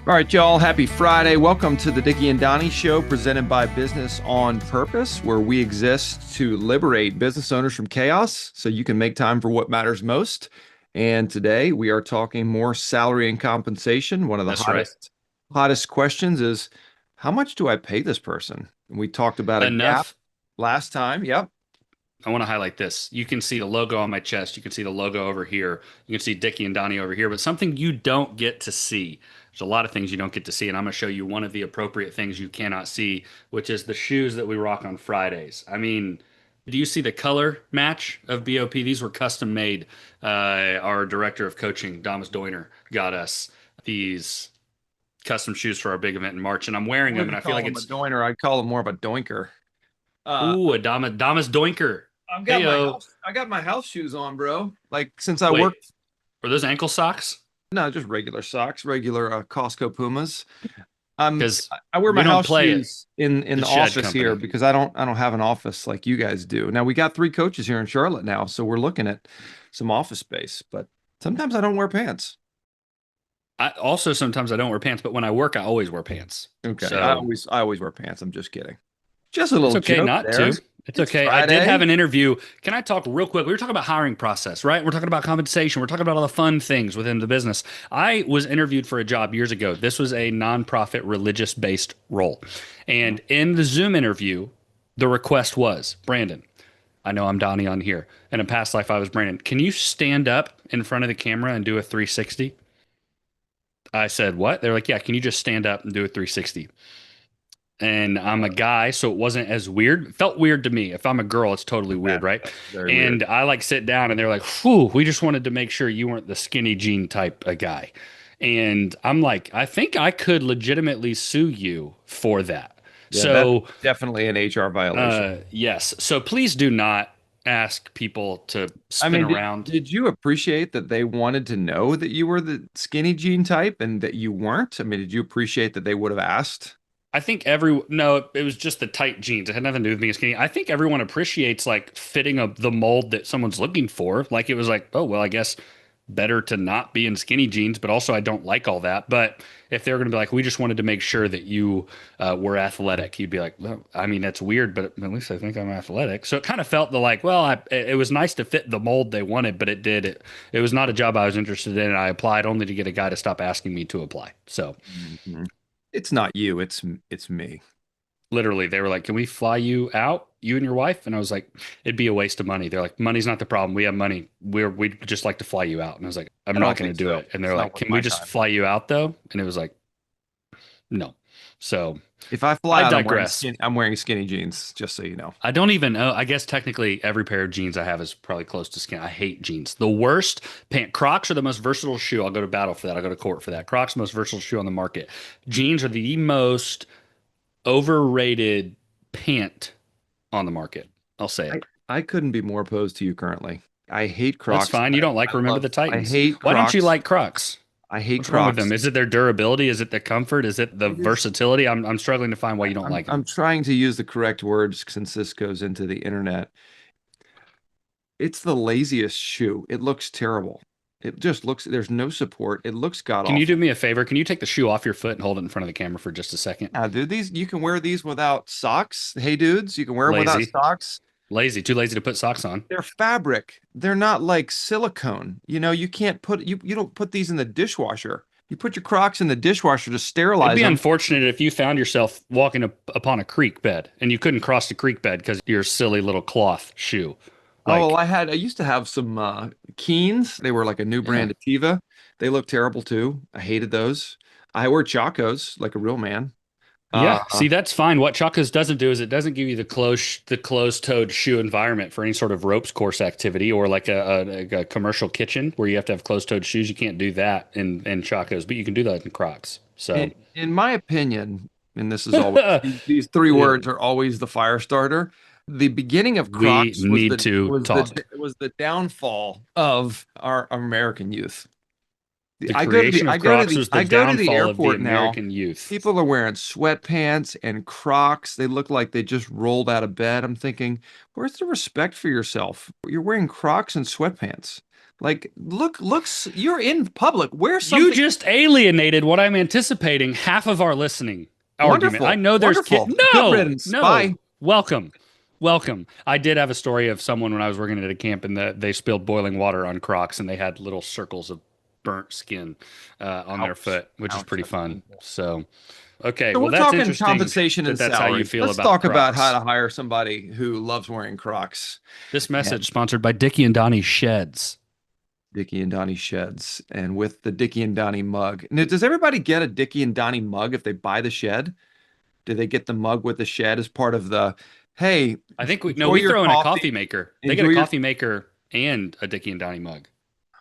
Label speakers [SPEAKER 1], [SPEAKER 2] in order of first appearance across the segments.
[SPEAKER 1] All right, y'all. Happy Friday. Welcome to the Dickie and Donny Show, presented by Business on Purpose, where we exist to liberate business owners from chaos so you can make time for what matters most. And today we are talking more salary and compensation. One of the hottest questions is, how much do I pay this person? And we talked about a gap last time. Yep.
[SPEAKER 2] I want to highlight this. You can see the logo on my chest. You can see the logo over here. You can see Dickie and Donny over here, but something you don't get to see. There's a lot of things you don't get to see, and I'm going to show you one of the appropriate things you cannot see, which is the shoes that we rock on Fridays. I mean, do you see the color match of BOP? These were custom made. Our director of coaching, Donny, got us these custom shoes for our big event in March, and I'm wearing them, and I feel like it's
[SPEAKER 1] a doiner. I'd call him more of a doinker.
[SPEAKER 2] Ooh, a Damas Doinker.
[SPEAKER 1] I got my house shoes on, bro. Like since I worked.
[SPEAKER 2] Were those ankle socks?
[SPEAKER 1] No, just regular socks, regular Costco Pumas. Because I wear
[SPEAKER 2] we
[SPEAKER 1] my
[SPEAKER 2] don't
[SPEAKER 1] house
[SPEAKER 2] play
[SPEAKER 1] shoes in the
[SPEAKER 2] shed
[SPEAKER 1] office
[SPEAKER 2] company.
[SPEAKER 1] here because I don't have an office like you guys do. Now we got 3 coaches here in Charlotte now, so we're looking at some office space. But sometimes I don't wear pants.
[SPEAKER 2] Sometimes I don't wear pants, but when I work, I always wear pants.
[SPEAKER 1] Okay,
[SPEAKER 2] So
[SPEAKER 1] I always wear pants. I'm just kidding. Just a little.
[SPEAKER 2] It's okay
[SPEAKER 1] joke
[SPEAKER 2] not
[SPEAKER 1] there.
[SPEAKER 2] to. It's okay.
[SPEAKER 1] Friday.
[SPEAKER 2] I did have an interview. Can I talk real quick? We were talking about hiring process, right? We're talking about compensation. We're talking about all the fun things within the business. I was interviewed for a job years ago. This was a nonprofit religious-based role. And in the Zoom interview, the request was, Brandon, I know I'm Donny on here. In a past life, I was Brandon. Can you stand up in front of the camera and do a 360? I said, what? They're like, yeah, can you just stand up and do a 360? And I'm a guy, so it wasn't as weird. It felt weird to me. If I'm a girl, it's totally weird, right? And I like sit down and they're like, whew, we just wanted to make sure you weren't the skinny jean type of guy. And I'm like, I think I could legitimately sue you for that.
[SPEAKER 1] Yeah,
[SPEAKER 2] so
[SPEAKER 1] definitely an HR violation.
[SPEAKER 2] Yes. So please do not ask people to spin around.
[SPEAKER 1] Did you appreciate that they wanted to know that you were the skinny jean type and that you weren't? I mean, did you appreciate that they would have asked?
[SPEAKER 2] I think no, it was just the tight jeans. It had nothing to do with being skinny. I think everyone appreciates like fitting the mold that someone's looking for. Like it was like, oh, well, I guess better to not be in skinny jeans, but also I don't like all that. But if they're going to be like, we just wanted to make sure that you were athletic, you'd be like, well, I mean, that's weird, but at least I think I'm athletic. So it kind of felt like, well, it was nice to fit the mold they wanted, but it was not a job I was interested in. And I applied only to get a guy to stop asking me to apply. So.
[SPEAKER 1] Mm-hmm. It's not you, it's me.
[SPEAKER 2] Literally, they were like, can we fly you out, you and your wife? And I was like, it'd be a waste of money. They're like, money's not the problem. We have money. We'd just like to fly you out. And I was like, I'm not going to do it. And they're like, can we just fly you out though? And it was like, no. So
[SPEAKER 1] if I fly out,
[SPEAKER 2] digress.
[SPEAKER 1] I'm wearing skinny jeans, just so you know.
[SPEAKER 2] I don't even know. I guess technically every pair of jeans I have is probably close to skin. I hate jeans. The worst Crocs are the most versatile shoe. I'll go to battle for that. I'll go to court for that. Crocs are the most versatile shoe on the market. Jeans are the most overrated pant on the market. I'll say it.
[SPEAKER 1] I couldn't be more opposed to you currently. I hate Crocs.
[SPEAKER 2] That's fine. You don't like Remember the Titans.
[SPEAKER 1] I hate Crocs.
[SPEAKER 2] Why don't you like Crocs?
[SPEAKER 1] I hate
[SPEAKER 2] What's
[SPEAKER 1] Crocs.
[SPEAKER 2] wrong with them? Is it their durability? Is it the comfort? Is it the versatility? I'm struggling to find why you don't like them.
[SPEAKER 1] I'm trying to use the correct words since this goes into the internet. It's the laziest shoe. It looks terrible. It just looks, there's no support. It looks god-awful.
[SPEAKER 2] Can you do me a favor? Can you take the shoe off your foot and hold it in front of the camera for just a second?
[SPEAKER 1] Dude, you can wear these without socks. Hey, dudes, you can wear them without socks.
[SPEAKER 2] Too lazy to put socks on.
[SPEAKER 1] They're fabric. They're not like silicone. You know, you can't put, you don't put these in the dishwasher. You put your Crocs in the dishwasher to sterilize them.
[SPEAKER 2] It'd be unfortunate if you found yourself walking upon a creek bed and you couldn't cross the creek bed because your silly little cloth shoe.
[SPEAKER 1] I used to have some Keens. They were like a new brand of Tiva. They look terrible too. I hated those. I wear Chacos like a real man.
[SPEAKER 2] Yeah, see, that's fine. What Chacos doesn't do is it doesn't give you the closed-toed shoe environment for any sort of ropes course activity or like a commercial kitchen where you have to have closed-toed shoes. You can't do that in Chacos, but you can do that in Crocs. So,
[SPEAKER 1] in my opinion, and this is always these 3 words are always the fire starter. The beginning of Crocs was the downfall of our American youth.
[SPEAKER 2] I go to the
[SPEAKER 1] airport now.
[SPEAKER 2] Youth.
[SPEAKER 1] People are wearing sweatpants and Crocs. They look like they just rolled out of bed. I'm thinking, where's the respect for yourself? You're wearing Crocs and sweatpants. Like, you're in public. Wear
[SPEAKER 2] You
[SPEAKER 1] something.
[SPEAKER 2] just alienated what I'm anticipating half of our listening argument. I
[SPEAKER 1] Wonderful.
[SPEAKER 2] know there's
[SPEAKER 1] Wonderful. Good
[SPEAKER 2] No,
[SPEAKER 1] riddance.
[SPEAKER 2] no.
[SPEAKER 1] Bye.
[SPEAKER 2] Welcome. Welcome. I did have a story of someone when I was working at a camp and they spilled boiling water on Crocs and they had little circles of burnt skin on their
[SPEAKER 1] Ouch.
[SPEAKER 2] foot, which is
[SPEAKER 1] Ouch.
[SPEAKER 2] pretty
[SPEAKER 1] That's
[SPEAKER 2] fun.
[SPEAKER 1] painful.
[SPEAKER 2] So, okay.
[SPEAKER 1] So
[SPEAKER 2] Well,
[SPEAKER 1] we're
[SPEAKER 2] that's
[SPEAKER 1] talking
[SPEAKER 2] interesting
[SPEAKER 1] compensation and
[SPEAKER 2] that that's how you
[SPEAKER 1] salary.
[SPEAKER 2] feel
[SPEAKER 1] Let's
[SPEAKER 2] about
[SPEAKER 1] talk about how
[SPEAKER 2] Crocs.
[SPEAKER 1] to hire somebody who loves wearing Crocs.
[SPEAKER 2] This
[SPEAKER 1] And
[SPEAKER 2] message sponsored by Dickie and Donny Sheds.
[SPEAKER 1] Dickie and Donny sheds, and with the Dickie and Donny mug. Now, does everybody get a Dickie and Donny mug if they buy the shed? Do they get the mug with the shed as part of the, hey,
[SPEAKER 2] I think
[SPEAKER 1] enjoy
[SPEAKER 2] we
[SPEAKER 1] your
[SPEAKER 2] throw in a
[SPEAKER 1] coffee,
[SPEAKER 2] coffee maker. They get
[SPEAKER 1] enjoy
[SPEAKER 2] a
[SPEAKER 1] your.
[SPEAKER 2] coffee maker and a Dickie and Donny mug.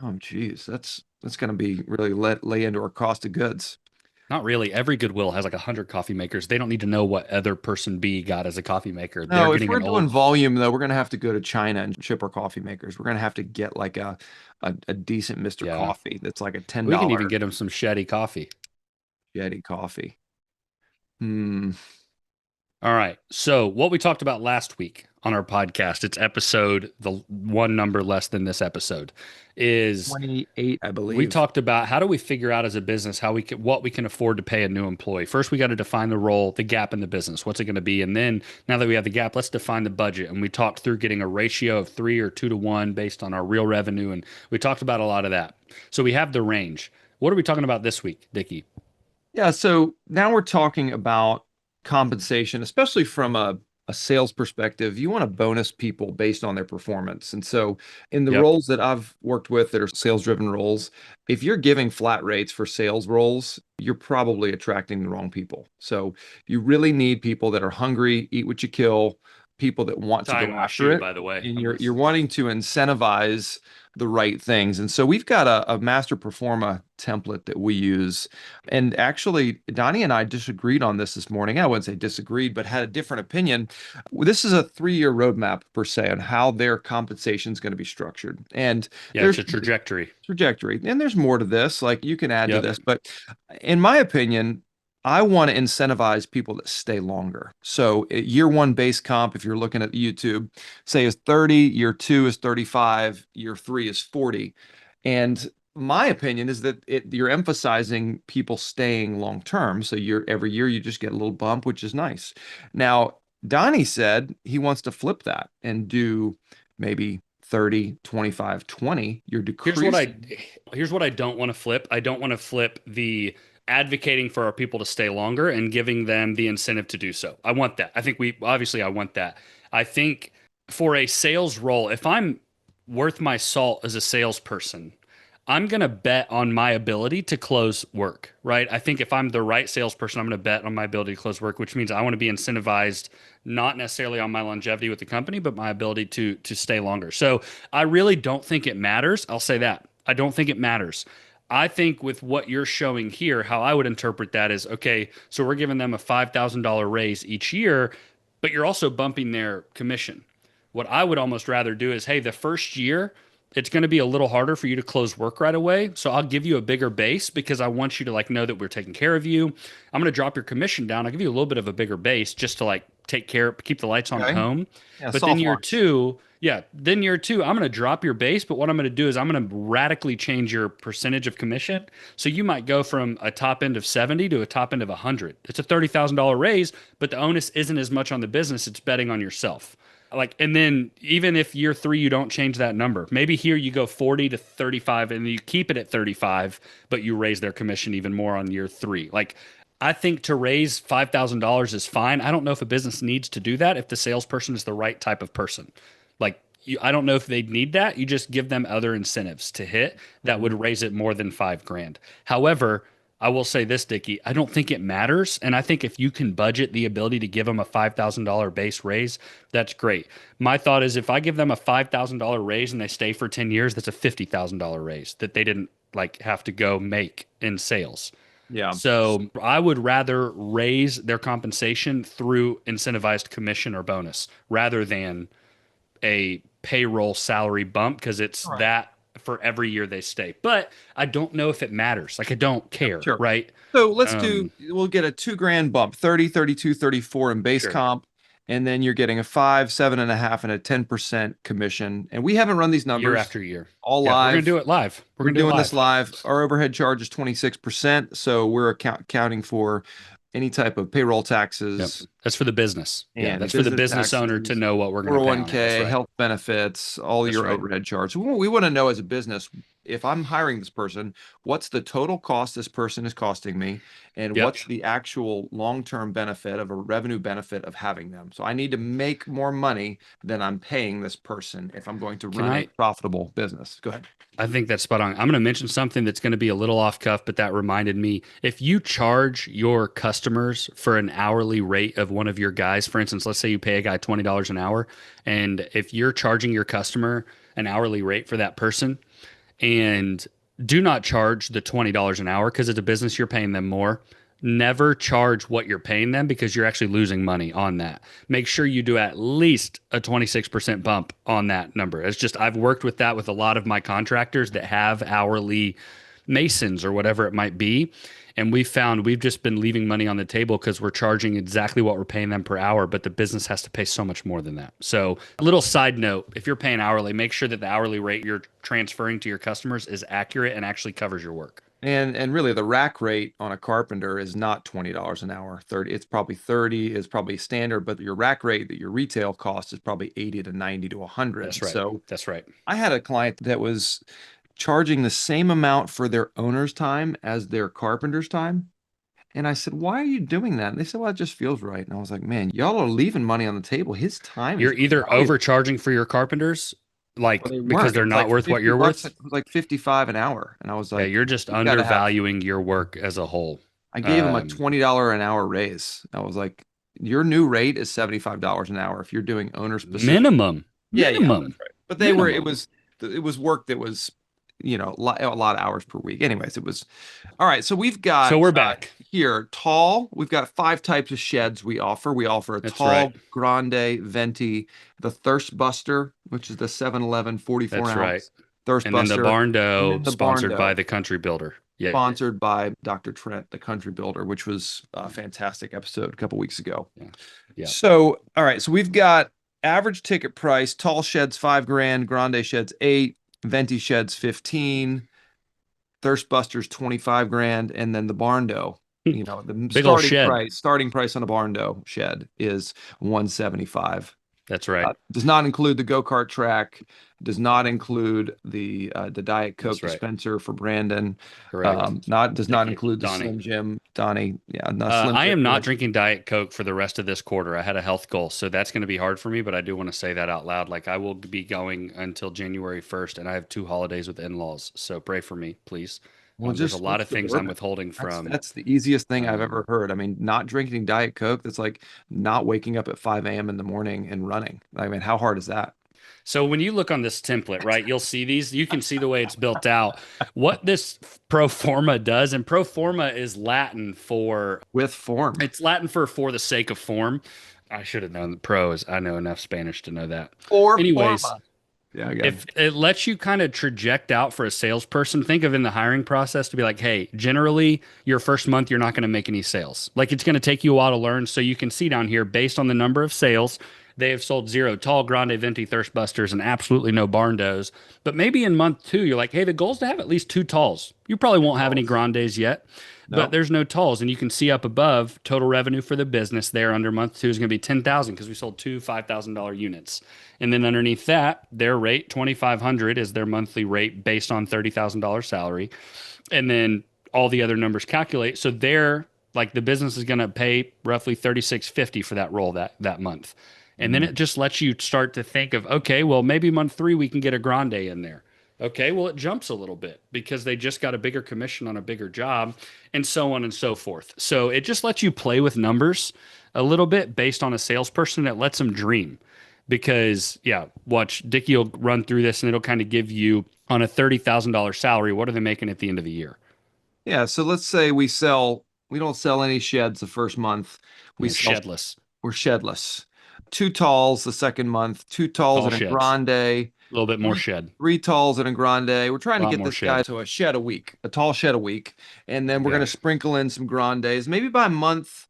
[SPEAKER 1] Oh, geez, that's going to be really lay into our cost of goods.
[SPEAKER 2] Not really. Every Goodwill has like 100 coffee makers. They don't need to know what other person B got as a coffee maker. They're
[SPEAKER 1] No, if
[SPEAKER 2] getting
[SPEAKER 1] we're
[SPEAKER 2] an
[SPEAKER 1] doing
[SPEAKER 2] old.
[SPEAKER 1] volume though, we're going to have to go to China and ship our coffee makers. We're going to have to get like a decent Mr.
[SPEAKER 2] Yeah.
[SPEAKER 1] Coffee that's like a $10
[SPEAKER 2] We can even get them some Shetty coffee.
[SPEAKER 1] Yeti coffee. Hmm.
[SPEAKER 2] All right. So, what we talked about last week on our podcast, it's episode the one number less than this episode, is
[SPEAKER 1] 28, I
[SPEAKER 2] we
[SPEAKER 1] believe.
[SPEAKER 2] talked about how do we figure out as a business how we can, what we can afford to pay a new employee. First, we got to define the role, the gap in the business. What's it going to be? And then now that we have the gap, let's define the budget. And we talked through getting a ratio of 3 or 2 to 1 based on our real revenue. And we talked about a lot of that. So we have the range. What are we talking about this week, Dickie?
[SPEAKER 1] Yeah, so now we're talking about compensation, especially from a sales perspective. You want to bonus people based on their performance. And so, in the
[SPEAKER 2] Yep.
[SPEAKER 1] roles that I've worked with that are sales driven roles, if you're giving flat rates for sales roles, you're probably attracting the wrong people. So, you really need people that are hungry, eat what you kill, people that want to go
[SPEAKER 2] Tying my
[SPEAKER 1] after
[SPEAKER 2] shoe,
[SPEAKER 1] it.
[SPEAKER 2] by the way.
[SPEAKER 1] And you're wanting to incentivize the right things. And so we've got a master performa template that we use. And actually, Donnie and I disagreed on this morning. I wouldn't say disagreed, but had a different opinion. This is a 3-year roadmap per se on how their compensation is going to be structured. And
[SPEAKER 2] Yeah, it's
[SPEAKER 1] there's
[SPEAKER 2] a trajectory.
[SPEAKER 1] trajectory. And there's more to this. Like you can add to
[SPEAKER 2] Yep.
[SPEAKER 1] this, but in my opinion, I want to incentivize people that stay longer. So year one base comp, if you're looking at YouTube, say is 30, year two is 35, year three is 40. And my opinion is that you're emphasizing people staying long term. So every year you just get a little bump, which is nice. Now, Donnie said he wants to flip that and do maybe 30, 25, 20. You're
[SPEAKER 2] Here's what I
[SPEAKER 1] decreasing.
[SPEAKER 2] here's what I don't want to flip. I don't want to flip the advocating for our people to stay longer and giving them the incentive to do so. I want that. I want that. I think for a sales role, if I'm worth my salt as a salesperson, I'm going to bet on my ability to close work, right? I think if I'm the right salesperson, I'm going to bet on my ability to close work, which means I want to be incentivized not necessarily on my longevity with the company, but my ability to stay longer. So I really don't think it matters. I'll say that. I don't think it matters. I think with what you're showing here, how I would interpret that is okay, so we're giving them a $5,000 raise each year, but you're also bumping their commission. What I would almost rather do is, hey, the first year, it's going to be a little harder for you to close work right away. So I'll give you a bigger base because I want you to like know that we're taking care of you. I'm going to drop your commission down. I'll give you a little bit of a bigger base just to like take care, keep the lights on at
[SPEAKER 1] Okay.
[SPEAKER 2] home.
[SPEAKER 1] Yeah,
[SPEAKER 2] But then
[SPEAKER 1] soft
[SPEAKER 2] year
[SPEAKER 1] launch.
[SPEAKER 2] two, yeah, then year two, I'm going to drop your base. But what I'm going to do is I'm going to radically change your percentage of commission. So you might go from a top end of 70 to a top end of 100. It's a $30,000 raise, but the onus isn't as much on the business. It's betting on yourself. Like, and then even if year three, you don't change that number, maybe here you go 40 to 35 and you keep it at 35, but you raise their commission even more on year three. Like, I think to raise $5,000 is fine. I don't know if a business needs to do that if the salesperson is the right type of person. Like, I don't know if they need that. You just give them other incentives to hit that would raise it more than 5 grand. However, I will say this, Dickie, I don't think it matters. And I think if you can budget the ability to give them a $5,000 base raise, that's great. My thought is if I give them a $5,000 raise and they stay for 10 years, that's a $50,000 raise that they didn't like have to go make in sales.
[SPEAKER 1] Yeah.
[SPEAKER 2] So I would rather raise their compensation through incentivized commission or bonus rather than a payroll salary bump because it's
[SPEAKER 1] All right.
[SPEAKER 2] that for every year they stay. But I don't know if it matters. Like I don't care,
[SPEAKER 1] Sure.
[SPEAKER 2] right?
[SPEAKER 1] So
[SPEAKER 2] Um,
[SPEAKER 1] we'll get a 2 grand bump, 30, 32, 34 in base
[SPEAKER 2] sure.
[SPEAKER 1] comp. and then you're getting a 5, 7.5, and a 10% commission. And we haven't run these
[SPEAKER 2] Year
[SPEAKER 1] numbers
[SPEAKER 2] after year.
[SPEAKER 1] all
[SPEAKER 2] Yeah, we're gonna
[SPEAKER 1] live.
[SPEAKER 2] do it live. We're
[SPEAKER 1] We're
[SPEAKER 2] gonna do it
[SPEAKER 1] doing this
[SPEAKER 2] live.
[SPEAKER 1] live. Our overhead charge is 26%, so we're accounting for any type of payroll
[SPEAKER 2] Yep.
[SPEAKER 1] taxes
[SPEAKER 2] That's for the business. Yeah,
[SPEAKER 1] and
[SPEAKER 2] that's for the
[SPEAKER 1] business
[SPEAKER 2] business owner to
[SPEAKER 1] taxes,
[SPEAKER 2] know what we're gonna pay on it. That's
[SPEAKER 1] 401k,
[SPEAKER 2] right.
[SPEAKER 1] health benefits, all
[SPEAKER 2] That's
[SPEAKER 1] your
[SPEAKER 2] right.
[SPEAKER 1] overhead charge. We want to know as a business, if I'm hiring this person, what's the total cost this person is costing me, and
[SPEAKER 2] Yep.
[SPEAKER 1] what's the actual long-term benefit of a revenue benefit of having them. So I need to make more money than I'm paying this person if I'm going to
[SPEAKER 2] Can
[SPEAKER 1] run a
[SPEAKER 2] I
[SPEAKER 1] profitable business. Go ahead.
[SPEAKER 2] I think that's spot on. I'm going to mention something that's going to be a little off cuff, but that reminded me. If you charge your customers for an hourly rate of one of your guys, for instance, let's say you pay a guy $20 an hour, and if you're charging your customer an hourly rate for that person, and do not charge the $20 an hour because it's a business, you're paying them more. Never charge what you're paying them because you're actually losing money on that. Make sure you do at least a 26% bump on that number. It's just, I've worked with that with a lot of my contractors that have hourly masons or whatever it might be. And we found we've just been leaving money on the table because we're charging exactly what we're paying them per hour, but the business has to pay so much more than that. So, a little side note, if you're paying hourly, make sure that the hourly rate you're transferring to your customers is accurate and actually covers your work.
[SPEAKER 1] And really the rack rate on a carpenter is not $20 an hour. 30, it's probably 30 is probably standard, but your rack rate that your retail cost is probably 80 to 90 to
[SPEAKER 2] That's
[SPEAKER 1] 100.
[SPEAKER 2] right.
[SPEAKER 1] So
[SPEAKER 2] That's right.
[SPEAKER 1] I had a client that was charging the same amount for their owner's time as their carpenter's time. And I said, "Why are you doing that?" And they said, "Well, it just feels right." And I was like, "Man, y'all are leaving money on the table. His time
[SPEAKER 2] You're
[SPEAKER 1] is
[SPEAKER 2] either
[SPEAKER 1] valuable."
[SPEAKER 2] overcharging for your carpenters,
[SPEAKER 1] Well,
[SPEAKER 2] like
[SPEAKER 1] they
[SPEAKER 2] because
[SPEAKER 1] weren't. It
[SPEAKER 2] they're
[SPEAKER 1] was
[SPEAKER 2] not
[SPEAKER 1] like
[SPEAKER 2] worth what
[SPEAKER 1] 50
[SPEAKER 2] you're
[SPEAKER 1] bucks.
[SPEAKER 2] worth.
[SPEAKER 1] It was like 55 an hour. And I was
[SPEAKER 2] Yeah,
[SPEAKER 1] like,
[SPEAKER 2] you're just
[SPEAKER 1] "You got to have."
[SPEAKER 2] undervaluing your work as a whole.
[SPEAKER 1] I gave him a
[SPEAKER 2] Um,
[SPEAKER 1] $20 an hour raise. I was like, "Your new rate is $75 an hour if you're doing owner specific."
[SPEAKER 2] minimum,
[SPEAKER 1] Yeah, yeah, that's
[SPEAKER 2] minimum,
[SPEAKER 1] right. But
[SPEAKER 2] minimum.
[SPEAKER 1] it was work that was, a lot of hours per week. Anyways, it was all right. So we've
[SPEAKER 2] So
[SPEAKER 1] got
[SPEAKER 2] we're back.
[SPEAKER 1] here tall. We've got 5 types of sheds we offer. We offer a
[SPEAKER 2] That's right.
[SPEAKER 1] tall, grande, venti, the Thirst Buster, which is the 711 44
[SPEAKER 2] That's right.
[SPEAKER 1] ounce Thirst
[SPEAKER 2] And then the
[SPEAKER 1] Buster,
[SPEAKER 2] barn
[SPEAKER 1] and
[SPEAKER 2] dough
[SPEAKER 1] then the Barn
[SPEAKER 2] sponsored by
[SPEAKER 1] Dough,
[SPEAKER 2] the country builder. Yeah.
[SPEAKER 1] sponsored by Dr. Trent, the country builder, which was a fantastic episode a couple weeks ago.
[SPEAKER 2] Yeah. Yeah.
[SPEAKER 1] So, all right. So we've got average ticket price, tall sheds 5 grand, grande sheds 8, venti sheds 15, thirst busters 25 grand, and then the barn dough. The
[SPEAKER 2] Big old shed.
[SPEAKER 1] starting price on a barn dough shed is 175.
[SPEAKER 2] That's right.
[SPEAKER 1] Does not include the go-kart track, does not include the Diet Coke
[SPEAKER 2] That's right.
[SPEAKER 1] dispenser for Brandon.
[SPEAKER 2] Correct.
[SPEAKER 1] Not does not
[SPEAKER 2] Dickie,
[SPEAKER 1] include the
[SPEAKER 2] Donny.
[SPEAKER 1] Slim Jim, Donny. Yeah, no Slim
[SPEAKER 2] I
[SPEAKER 1] Jim.
[SPEAKER 2] am not
[SPEAKER 1] Donny.
[SPEAKER 2] drinking Diet Coke for the rest of this quarter. I had a health goal, so that's going to be hard for me, but I do want to say that out loud. Like, I will be going until January 1st, and I have 2 holidays with in-laws. So pray for me, please.
[SPEAKER 1] Well,
[SPEAKER 2] There's a
[SPEAKER 1] just
[SPEAKER 2] lot
[SPEAKER 1] switch
[SPEAKER 2] of
[SPEAKER 1] to
[SPEAKER 2] things I'm
[SPEAKER 1] bourbon.
[SPEAKER 2] withholding from.
[SPEAKER 1] That's the easiest thing I've
[SPEAKER 2] Um,
[SPEAKER 1] ever heard. I mean, not drinking Diet Coke, that's like not waking up at 5 a.m. in the morning and running. I mean, how hard is that?
[SPEAKER 2] so when you look on this template, right, you'll see these. You can see the way it's built out. What this pro forma does, and pro forma is Latin for
[SPEAKER 1] With form.
[SPEAKER 2] it's Latin for the sake of form. I should have known the pros. I know enough Spanish to know that.
[SPEAKER 1] Or
[SPEAKER 2] Anyways,
[SPEAKER 1] Forma. Yeah, again.
[SPEAKER 2] if it lets you kind of traject out for a salesperson, think of in the hiring process to be like, hey, generally your first month, you're not going to make any sales. Like it's going to take you a while to learn. So you can see down here, based on the number of sales, they have sold 0 tall, grande, venti, thirst busters, and absolutely no barn doors. But maybe in month 2, you're like, hey, the goal is to have at least 2 talls. You probably won't have any grandes yet, but
[SPEAKER 1] No.
[SPEAKER 2] there's no talls. And you can see up above total revenue for the business there under month 2 is going to be 10,000 because we sold 2 $5,000 units. And then underneath that, their rate, 2,500 is their monthly rate based on $30,000 salary. And then all the other numbers calculate. So they're like the business is going to pay roughly 36.50 for that role that month. And then
[SPEAKER 1] Mhm.
[SPEAKER 2] it just lets you start to think of, okay, well, maybe month 3 we can get a grande in there. Okay, well, it jumps a little bit because they just got a bigger commission on a bigger job and so on and so forth. So it just lets you play with numbers a little bit based on a salesperson. It lets them dream because, yeah, watch Dickie will run through this and it'll kind of give you on a $30,000 salary, what are they making at the end of the year?
[SPEAKER 1] Yeah, so let's say we don't sell any sheds the first month. We
[SPEAKER 2] Yeah,
[SPEAKER 1] sell
[SPEAKER 2] shedless,
[SPEAKER 1] We're shedless. 2 talls the second month, 2 talls
[SPEAKER 2] tall
[SPEAKER 1] and a
[SPEAKER 2] sheds,
[SPEAKER 1] grande,
[SPEAKER 2] a little bit more
[SPEAKER 1] three,
[SPEAKER 2] shed,
[SPEAKER 1] 3 talls and a grande. We're trying
[SPEAKER 2] a
[SPEAKER 1] to
[SPEAKER 2] lot
[SPEAKER 1] get
[SPEAKER 2] more
[SPEAKER 1] this guy
[SPEAKER 2] shed.
[SPEAKER 1] to a shed a week, a tall shed a week. And then we're going
[SPEAKER 2] Yeah.
[SPEAKER 1] to sprinkle in some grandes. Maybe by month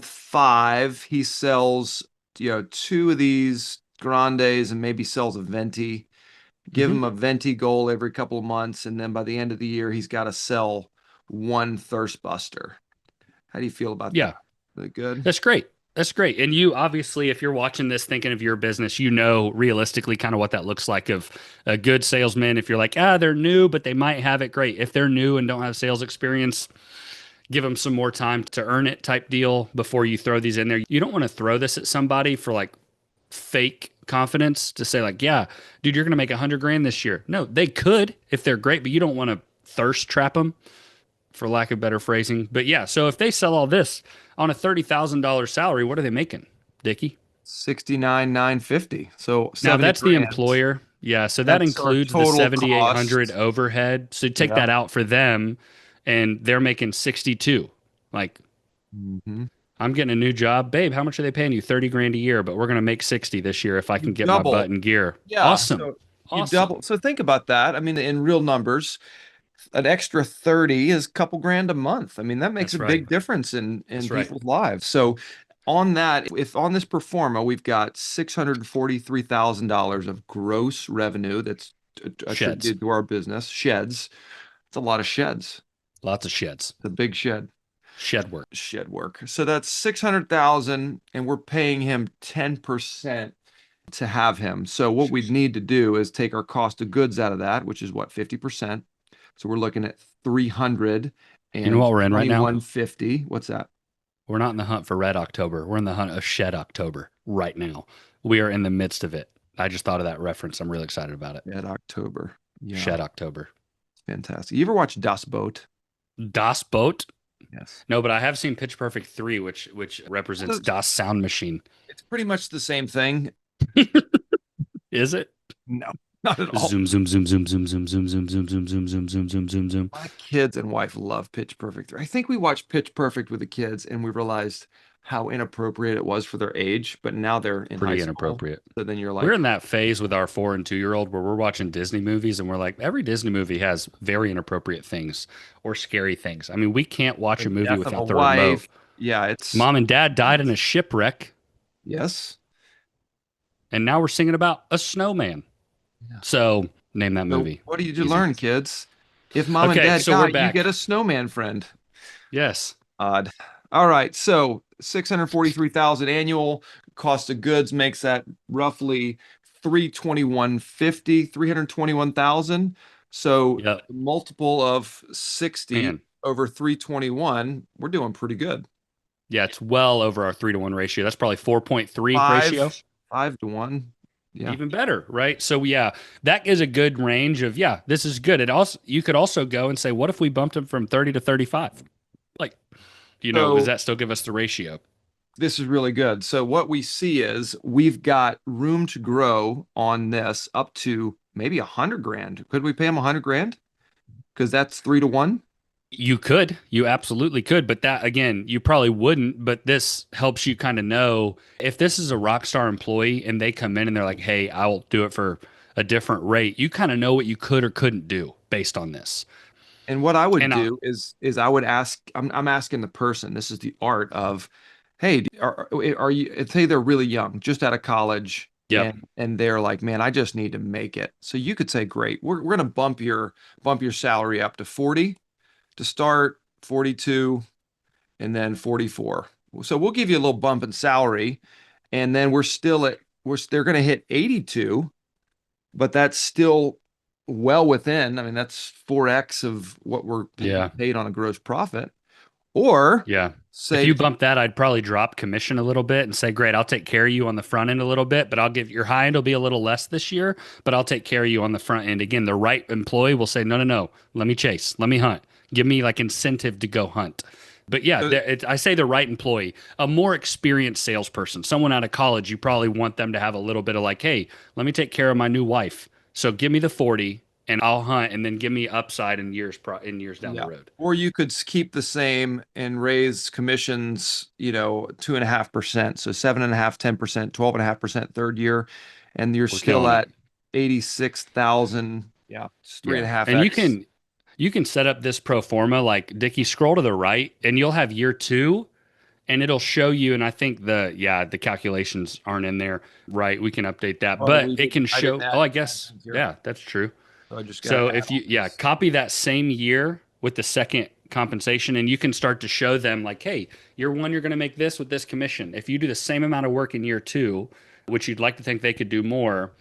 [SPEAKER 1] 5, he sells two of these grandes and maybe sells a venti. Give
[SPEAKER 2] Hmm.
[SPEAKER 1] him a venti goal every couple of months, and then by the end of the year, he's got to sell one thirst buster. How do you feel about that?
[SPEAKER 2] Yeah,
[SPEAKER 1] Really good?
[SPEAKER 2] that's great. That's great. And you obviously, if you're watching this thinking of your business, you know realistically kind of what that looks like of a good salesman. If you're like, they're new, but they might have it, great. If they're new and don't have sales experience, give them some more time to earn it type deal before you throw these in there. You don't want to throw this at somebody for like fake confidence to say like, yeah, dude, you're going to make 100 grand this year. No, they could if they're great, but you don't want to thirst trap them for lack of better phrasing. But yeah, so if they sell all this on a $30,000 salary, what are they making, Dickie?
[SPEAKER 1] 69,950. So
[SPEAKER 2] Now
[SPEAKER 1] 70
[SPEAKER 2] that's the
[SPEAKER 1] grand.
[SPEAKER 2] employer. Yeah, so that
[SPEAKER 1] That's our
[SPEAKER 2] includes the
[SPEAKER 1] total
[SPEAKER 2] 7,800
[SPEAKER 1] cost.
[SPEAKER 2] overhead. So take
[SPEAKER 1] Yeah.
[SPEAKER 2] that out for them and they're making 62. Like
[SPEAKER 1] Hmm.
[SPEAKER 2] I'm getting a new job. Babe, how much are they paying you? 30 grand a year, but we're going to make 60 this year if I
[SPEAKER 1] You
[SPEAKER 2] can get my butt
[SPEAKER 1] double.
[SPEAKER 2] in gear.
[SPEAKER 1] Yeah.
[SPEAKER 2] Awesome.
[SPEAKER 1] So you double.
[SPEAKER 2] Awesome.
[SPEAKER 1] So think about that. I mean, in real numbers, an extra 30 is a couple grand a month. I mean, that makes a
[SPEAKER 2] That's right.
[SPEAKER 1] big difference in
[SPEAKER 2] That's right.
[SPEAKER 1] people's lives. So on that, if on this performa, we've got $643,000 of gross revenue that's
[SPEAKER 2] Sheds.
[SPEAKER 1] attributed to our business, sheds. It's a lot of sheds.
[SPEAKER 2] Lots of sheds.
[SPEAKER 1] The big
[SPEAKER 2] Shed work.
[SPEAKER 1] shed work. So that's 600,000 and we're paying him 10% to have him. So what we'd need to do is take our cost of goods out of that, which is what, 50%. So we're looking at
[SPEAKER 2] You know what we're in right now?
[SPEAKER 1] 321.50. What's that?
[SPEAKER 2] We're not in the hunt for Red October. We're in the hunt of Shed October right now. We are in the midst of it. I just thought of that reference. I'm really excited about it.
[SPEAKER 1] At October. Yeah,
[SPEAKER 2] Shed October.
[SPEAKER 1] fantastic. You ever watch Das Boot?
[SPEAKER 2] Das Boat?
[SPEAKER 1] Yes.
[SPEAKER 2] No, but I have seen Pitch Perfect 3, which represents Das Sound Machine.
[SPEAKER 1] It's pretty much the same thing.
[SPEAKER 2] Is it?
[SPEAKER 1] No, not at all.
[SPEAKER 2] Zoom, zoom, zoom, zoom, zoom, zoom, zoom, zoom, zoom, zoom, zoom, zoom, zoom, zoom, zoom, zoom.
[SPEAKER 1] My kids and wife love Pitch Perfect. I think we watched Pitch Perfect with the kids and we realized how inappropriate it was for their age, but now they're in high
[SPEAKER 2] Pretty
[SPEAKER 1] school.
[SPEAKER 2] inappropriate.
[SPEAKER 1] So then you're
[SPEAKER 2] We're
[SPEAKER 1] like,
[SPEAKER 2] in that phase with our 4 and 2 year old where we're watching Disney movies and we're like, every Disney movie has very inappropriate things or scary things. I mean, we can't watch
[SPEAKER 1] the
[SPEAKER 2] a movie
[SPEAKER 1] death of a
[SPEAKER 2] without the remote.
[SPEAKER 1] wife. Yeah, it's
[SPEAKER 2] Mom and dad died in a shipwreck,
[SPEAKER 1] yes.
[SPEAKER 2] and now we're singing about a snowman.
[SPEAKER 1] Yeah.
[SPEAKER 2] So name that
[SPEAKER 1] So
[SPEAKER 2] movie.
[SPEAKER 1] what do you
[SPEAKER 2] Easy.
[SPEAKER 1] learn, kids? If mom and
[SPEAKER 2] Okay,
[SPEAKER 1] dad
[SPEAKER 2] so we're
[SPEAKER 1] die, you get
[SPEAKER 2] back.
[SPEAKER 1] a snowman friend.
[SPEAKER 2] Yes.
[SPEAKER 1] Odd. All right. So 643,000 annual cost of goods makes that roughly 321.50, 321,000. So
[SPEAKER 2] Yep.
[SPEAKER 1] multiple of 60
[SPEAKER 2] Man.
[SPEAKER 1] over 321, we're doing pretty good.
[SPEAKER 2] Yeah, it's well over our 3-to-1 ratio. That's probably 4.3 ratio.
[SPEAKER 1] Five, 5 to 1. Yeah.
[SPEAKER 2] Even better, right? So yeah, that is a good range of yeah, this is good. It also you could also go and say, what if we bumped them from 30 to 35? Like, does
[SPEAKER 1] So
[SPEAKER 2] that still give us the ratio?
[SPEAKER 1] this is really good. So what we see is we've got room to grow on this up to maybe 100 grand. Could we pay him 100 grand? Because that's 3 to 1.
[SPEAKER 2] You could, you absolutely could, but that again, you probably wouldn't. But this helps you kind of know if this is a rock star employee and they come in and they're like, hey, I'll do it for a different rate. You kind of know what you could or couldn't do based on this.
[SPEAKER 1] And what I would
[SPEAKER 2] And
[SPEAKER 1] do is I would ask, I'm asking the person, this is the art of, hey, are you, say they're really young, just out of college,
[SPEAKER 2] yep,
[SPEAKER 1] and they're like, man, I just need to make it. So you could say, great, we're gonna bump your salary up to 40 to start, 42, and then 44. So we'll give you a little bump in salary, and then they're gonna hit 82, but that's still well within. I mean, that's 4x of what we're
[SPEAKER 2] yeah,
[SPEAKER 1] paid on a gross profit. Or
[SPEAKER 2] yeah. If
[SPEAKER 1] say,
[SPEAKER 2] you bump that, I'd probably drop commission a little bit and say, great, I'll take care of you on the front end a little bit, but I'll give your high end will be a little less this year, but I'll take care of you on the front end. Again, the right employee will say, no, no, no, let me chase, let me hunt. Give me like incentive to go hunt. But yeah,
[SPEAKER 1] uh,
[SPEAKER 2] I say the right employee, a more experienced salesperson, someone out of college, you probably want them to have a little bit of like, hey, let me take care of my new wife. So give me the 40 and I'll hunt and then give me upside in years down the
[SPEAKER 1] yeah.
[SPEAKER 2] road.
[SPEAKER 1] Or you could keep the same and raise commissions, 2.5%. So 7.5, 10%, 12.5% third year, and you're
[SPEAKER 2] We're
[SPEAKER 1] still
[SPEAKER 2] killing it.
[SPEAKER 1] at 86,000. Yeah, it's three
[SPEAKER 2] Yeah.
[SPEAKER 1] and a half
[SPEAKER 2] And
[SPEAKER 1] X.
[SPEAKER 2] you can set up this pro forma like Dickie, scroll to the right and you'll have year 2 and it'll show you. And I think the calculations aren't in there, right? We can update that,
[SPEAKER 1] Well,
[SPEAKER 2] but it can
[SPEAKER 1] I didn't
[SPEAKER 2] show. Oh, I
[SPEAKER 1] add
[SPEAKER 2] guess,
[SPEAKER 1] things here.
[SPEAKER 2] yeah, that's true.
[SPEAKER 1] So I just got to
[SPEAKER 2] So
[SPEAKER 1] add
[SPEAKER 2] if
[SPEAKER 1] all
[SPEAKER 2] you, yeah,
[SPEAKER 1] these.
[SPEAKER 2] copy that same year with the second compensation, and you can start to show them like, hey, year one, you're going to make this with this commission. If you do the same amount of work in year two, which you'd like to think they could do more,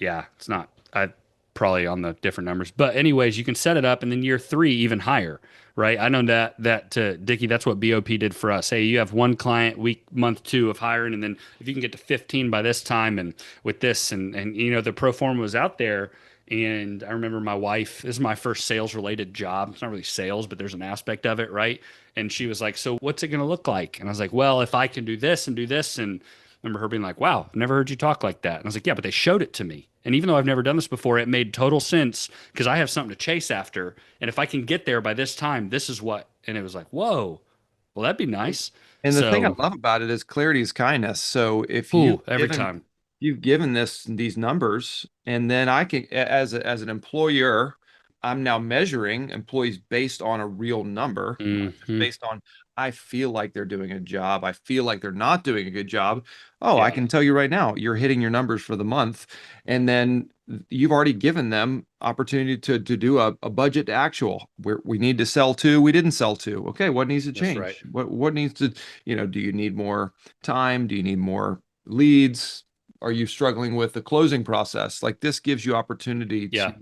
[SPEAKER 2] yeah, it's not. I probably on the different numbers, but anyways, you can set it up, and then year three even higher, right? I know that Dickie, that's what BOP did for us. Hey, you have one client week month two of hiring, and then if you can get to 15 by this time, and with this, and the pro forma was out there. And I remember my wife, this is my first sales related job. It's not really sales, but there's an aspect of it, right? And she was like, so what's it going to look like? And I was like, well, if I can do this and do this, and I remember her being like, wow, I've never heard you talk like that. And I was like, yeah, but they showed it to me. And even though I've never done this before, it made total sense because I have something to chase after. And if I can get there by this time, this is what. And it was like, whoa, well, that'd be nice.
[SPEAKER 1] And the thing I
[SPEAKER 2] So,
[SPEAKER 1] love about it is clarity is kindness. So if
[SPEAKER 2] ooh, every time.
[SPEAKER 1] you've given these numbers, and then I can, as an employer, I'm now measuring employees based on a real number, not just
[SPEAKER 2] Hmm.
[SPEAKER 1] based on I feel like they're doing a job, I feel like they're not doing a good job. Oh, I
[SPEAKER 2] Yeah,
[SPEAKER 1] can tell you right now, you're hitting your numbers for the month, and then you've already given them opportunity to do a budget to actual where we need to sell to, we didn't sell to. Okay, what needs to
[SPEAKER 2] that's right.
[SPEAKER 1] change? What needs to, do you need more time? Do you need more leads? Are you struggling with the closing process? Like this gives you opportunity
[SPEAKER 2] Yeah,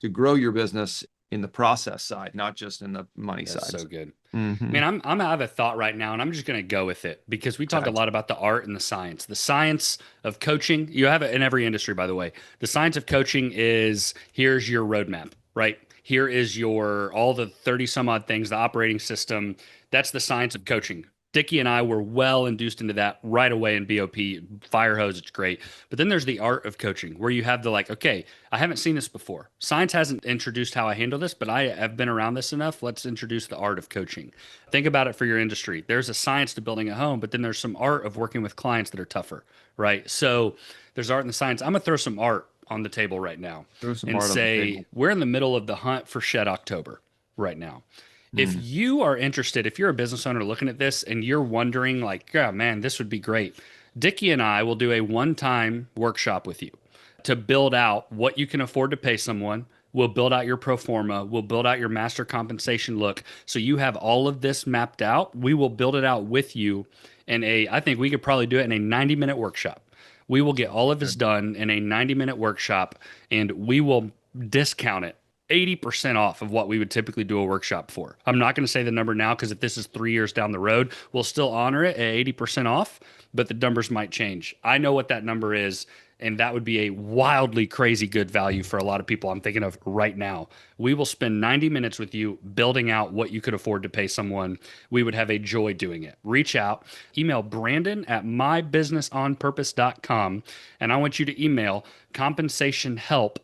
[SPEAKER 1] to grow your business in the process side, not just in the money
[SPEAKER 2] that's
[SPEAKER 1] side.
[SPEAKER 2] so good.
[SPEAKER 1] Mm-hmm.
[SPEAKER 2] Man, I'm I have a thought right now, and I'm just going to go with it because we talk a
[SPEAKER 1] Okay.
[SPEAKER 2] lot about the art and the science. The science of coaching, you have it in every industry, by the way. The science of coaching is here's your roadmap, right? Here is your all the 30 some odd things, the operating system. That's the science of coaching. Dickie and I were well induced into that right away in BOP. Fire hose, it's great. But then there's the art of coaching where you have the like, okay, I haven't seen this before. Science hasn't introduced how I handle this, but I have been around this enough. Let's introduce the art of coaching. Think about it for your industry. There's a science to building a home, but then there's some art of working with clients that are tougher, right? So there's art in the science. I'm going to throw some art on the table right now
[SPEAKER 1] Throw some
[SPEAKER 2] and
[SPEAKER 1] art on the
[SPEAKER 2] say
[SPEAKER 1] table.
[SPEAKER 2] we're in the middle of the hunt for Shed October right now. If
[SPEAKER 1] Mm.
[SPEAKER 2] you are interested, if you're a business owner looking at this and you're wondering, like, yeah, man, this would be great, Dickie and I will do a one time workshop with you to build out what you can afford to pay someone. We'll build out your pro forma. We'll build out your master compensation look. So you have all of this mapped out. We will build it out with you I think we could probably do it in a 90-minute workshop. We will get all of this
[SPEAKER 1] Good.
[SPEAKER 2] done in a 90-minute workshop and we will discount it 80% off of what we would typically do a workshop for. I'm not going to say the number now because if this is 3 years down the road, we'll still honor it at 80% off, but the numbers might change. I know what that number is, and that would be a wildly crazy good value for a lot of people I'm thinking of right now. We will spend 90 minutes with you building out what you could afford to pay someone. We would have a joy doing it. Reach out, email Brandon at mybusinessonpurpose.com, and I want you to email compensation help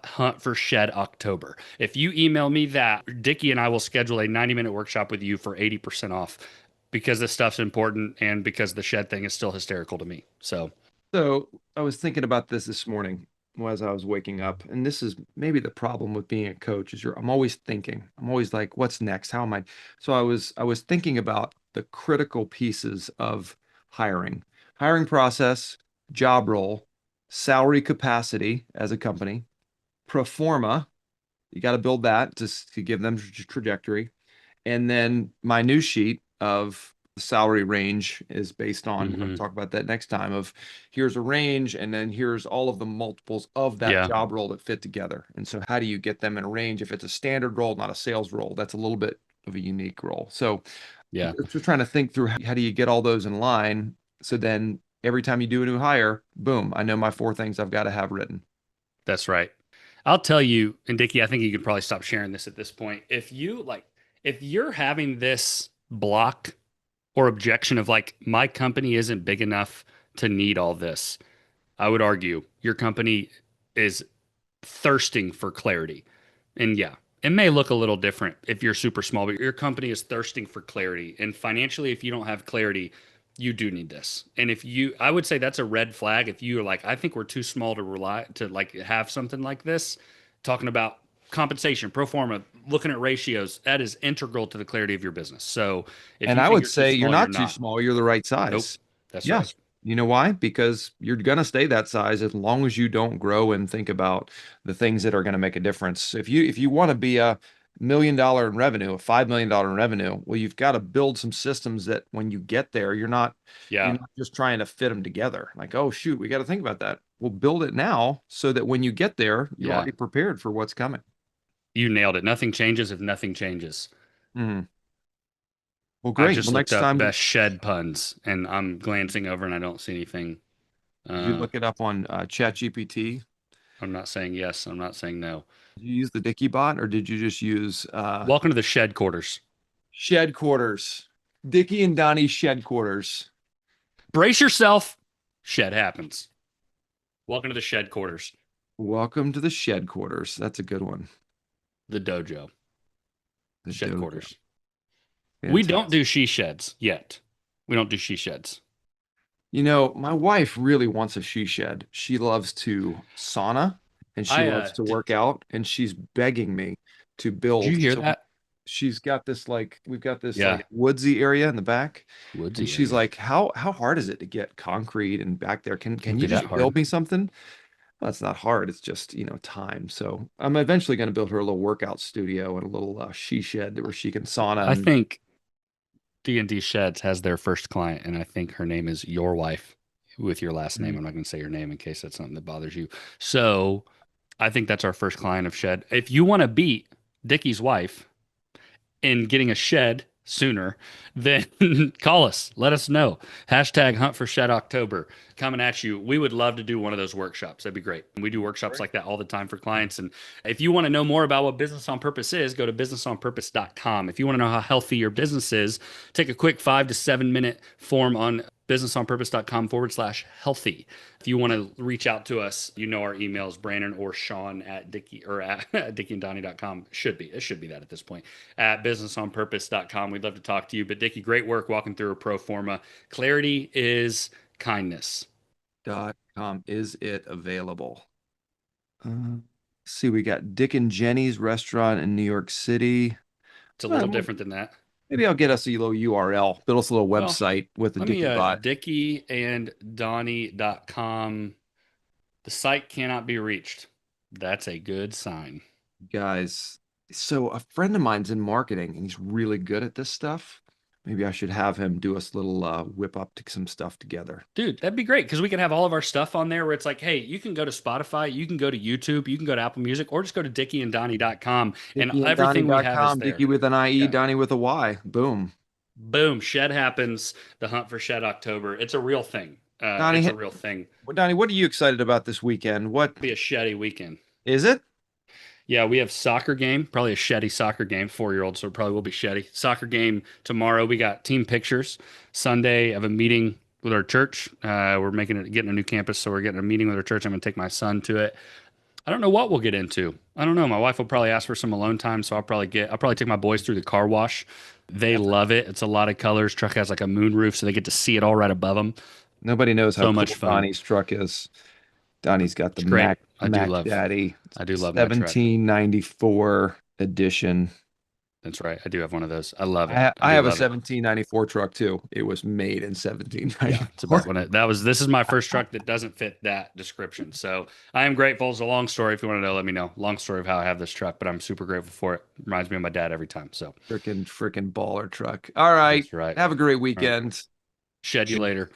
[SPEAKER 2] hunt for shed October. If you email me that, Dickie and I will schedule a 90-minute workshop with you for 80% off because this stuff's important and because the shed thing is still hysterical to me. So,
[SPEAKER 1] So I was thinking about this morning as I was waking up, and this is maybe the problem with being a coach is I'm always thinking. I'm always like, what's next? How am I? So I was thinking about the critical pieces of hiring, hiring process, job role, salary capacity as a company, pro forma. You got to build that to give them trajectory. And then my news sheet of the salary range is based on, we're going to
[SPEAKER 2] mhm.
[SPEAKER 1] talk about that next time, of here's a range and then here's all of the multiples of that
[SPEAKER 2] Yeah,
[SPEAKER 1] job role that fit together. And so how do you get them in a range? If it's a standard role, not a sales role, that's a little bit of a unique role. So
[SPEAKER 2] yeah,
[SPEAKER 1] just trying to think through how do you get all those in line? So then every time you do a new hire, boom, I know my four things I've got to have written.
[SPEAKER 2] that's right. I'll tell you, and Dickie, I think you could probably stop sharing this at this point. If you're having this block or objection of like, my company isn't big enough to need all this, I would argue your company is thirsting for clarity. And yeah, it may look a little different if you're super small, but your company is thirsting for clarity. And financially, if you don't have clarity, you do need this. And I would say that's a red flag. If you are like, I think we're too small to rely to like have something like this, talking about compensation, pro forma, looking at ratios, that is integral to the clarity of your business. So if
[SPEAKER 1] And
[SPEAKER 2] you
[SPEAKER 1] I
[SPEAKER 2] think
[SPEAKER 1] would
[SPEAKER 2] you're too
[SPEAKER 1] say you're
[SPEAKER 2] small, you're
[SPEAKER 1] not too
[SPEAKER 2] not.
[SPEAKER 1] small. You're the right
[SPEAKER 2] Nope.
[SPEAKER 1] size.
[SPEAKER 2] That's
[SPEAKER 1] Yeah.
[SPEAKER 2] right.
[SPEAKER 1] You know why? Because you're going to stay that size as long as you don't grow and think about the things that are going to make a difference. If you want to be $1 million in revenue, a $5 million in revenue, well, you've got to build some systems that when you get there, you're
[SPEAKER 2] Yeah.
[SPEAKER 1] not just trying to fit them together. Like, oh shoot, we got to think about that. We'll build it now so that when you get there, you're
[SPEAKER 2] Yeah.
[SPEAKER 1] already prepared for what's coming.
[SPEAKER 2] You nailed it. Nothing changes if nothing changes.
[SPEAKER 1] Mhm. Well,
[SPEAKER 2] I
[SPEAKER 1] great.
[SPEAKER 2] just
[SPEAKER 1] Well,
[SPEAKER 2] looked
[SPEAKER 1] next
[SPEAKER 2] up
[SPEAKER 1] time,
[SPEAKER 2] best shed puns and I'm glancing over and I don't see anything.
[SPEAKER 1] did you
[SPEAKER 2] Uh,
[SPEAKER 1] look it up on ChatGPT?
[SPEAKER 2] I'm not saying yes. I'm not saying no.
[SPEAKER 1] Did you use the Dickie bot or did you just use
[SPEAKER 2] Welcome to the shed quarters.
[SPEAKER 1] shed quarters? Dickie and Donnie shed quarters.
[SPEAKER 2] Brace yourself. Shed happens. Welcome to the shed quarters,
[SPEAKER 1] Welcome to the shed quarters. That's a good one.
[SPEAKER 2] the dojo,
[SPEAKER 1] The
[SPEAKER 2] shed
[SPEAKER 1] dojo.
[SPEAKER 2] quarters. We don't
[SPEAKER 1] Fantastic.
[SPEAKER 2] do she sheds yet. We don't do she sheds.
[SPEAKER 1] My wife really wants a she shed. She loves to sauna and she
[SPEAKER 2] I
[SPEAKER 1] loves to
[SPEAKER 2] did,
[SPEAKER 1] work out, and she's begging me to
[SPEAKER 2] did you
[SPEAKER 1] build.
[SPEAKER 2] hear
[SPEAKER 1] So
[SPEAKER 2] that?
[SPEAKER 1] she's got this like we've got this
[SPEAKER 2] Yeah,
[SPEAKER 1] like woodsy area in the back, and
[SPEAKER 2] woodsy
[SPEAKER 1] she's
[SPEAKER 2] area.
[SPEAKER 1] like, how hard is it to get concrete and back there? Can
[SPEAKER 2] Can't
[SPEAKER 1] you
[SPEAKER 2] be that
[SPEAKER 1] just build
[SPEAKER 2] hard.
[SPEAKER 1] me something? Well, it's not hard. It's just, time. So I'm eventually going to build her a little workout studio and a little she shed where she can sauna
[SPEAKER 2] I
[SPEAKER 1] and
[SPEAKER 2] think D&D Sheds has their first client, and I think her name is your wife with your last name.
[SPEAKER 1] mm,
[SPEAKER 2] I'm not going to say your name in case that's something that bothers you. So I think that's our first client of Shed. If you want to beat Dickie's wife in getting a shed sooner, then call us. Let us know. Hashtag Hunt for Shed October coming at you. We would love to do one of those workshops. That'd be great. We do workshops
[SPEAKER 1] great.
[SPEAKER 2] like that all the time for clients. And if you want to know more about what Business on Purpose is, go to businessonpurpose.com. If you want to know how healthy your business is, take a quick 5 to 7 minute form on businessonpurpose.com/healthy. If you want to reach out to us, our emails, Brandon or Shawn at Dickie or at dickieanddonny.com. It should be that at this point, at businessonpurpose.com. We'd love to talk to you. But Dickie, great work walking through a pro forma. Clarity is kindness.
[SPEAKER 1] .com. Is it available? Let's see, we got Dick and Jenny's restaurant in New York City.
[SPEAKER 2] It's a little
[SPEAKER 1] Well,
[SPEAKER 2] different than that.
[SPEAKER 1] maybe I'll get us a little URL, build us a little
[SPEAKER 2] Well,
[SPEAKER 1] website with the
[SPEAKER 2] let me
[SPEAKER 1] Dickie bot.
[SPEAKER 2] dickieanddonny.com. The site cannot be reached. That's a good sign.
[SPEAKER 1] Guys, so a friend of mine's in marketing and he's really good at this stuff. Maybe I should have him do us a little whip up to some stuff together.
[SPEAKER 2] Dude, that'd be great because we can have all of our stuff on there where it's like, hey, you can go to Spotify, you can go to YouTube, you can go to Apple Music, or just go to dickieanddonny.com and everything we have is
[SPEAKER 1] DickieandDonnie.com,
[SPEAKER 2] there.
[SPEAKER 1] Dickie with an IE,
[SPEAKER 2] Yeah.
[SPEAKER 1] Donnie with a Y. Boom.
[SPEAKER 2] Boom. Shed happens. The hunt for Shed October. It's a real thing. It's
[SPEAKER 1] Donnie,
[SPEAKER 2] a real thing.
[SPEAKER 1] Donnie, what are you excited about this weekend? What
[SPEAKER 2] Be a sheddy weekend.
[SPEAKER 1] is it?
[SPEAKER 2] Yeah, we have soccer game, probably a sheddy soccer game, 4-year-old, so it probably will be sheddy. Soccer game tomorrow. We got team pictures. Sunday, I have a meeting with our church. We're getting a new campus, so we're getting a meeting with our church. I'm gonna take my son to it. I don't know what we'll get into. I don't know. My wife will probably ask for some alone time, so I'll probably take my boys through the car wash. They
[SPEAKER 1] That's
[SPEAKER 2] love it. It's a lot of colors. Truck has like a moon roof, so they get to see it all right above them.
[SPEAKER 1] Nobody knows how
[SPEAKER 2] So much
[SPEAKER 1] cool
[SPEAKER 2] fun.
[SPEAKER 1] Donnie's truck is. Donnie's got the
[SPEAKER 2] It's great.
[SPEAKER 1] Mac Daddy
[SPEAKER 2] I do love that truck.
[SPEAKER 1] 1794 edition.
[SPEAKER 2] That's right. I do have one of those. I love it. I
[SPEAKER 1] I
[SPEAKER 2] do
[SPEAKER 1] have a
[SPEAKER 2] love it.
[SPEAKER 1] 1794 truck too. It was made in
[SPEAKER 2] Yeah, it's about
[SPEAKER 1] 1794.
[SPEAKER 2] when this is my first truck that doesn't fit that description. So I am grateful. It's a long story. If you want to know, let me know. Long story of how I have this truck, but I'm super grateful for it. Reminds me of my dad every time. So
[SPEAKER 1] Freaking baller truck. All right.
[SPEAKER 2] that's right.
[SPEAKER 1] Have a great
[SPEAKER 2] All right.
[SPEAKER 1] weekend.
[SPEAKER 2] Shed you later.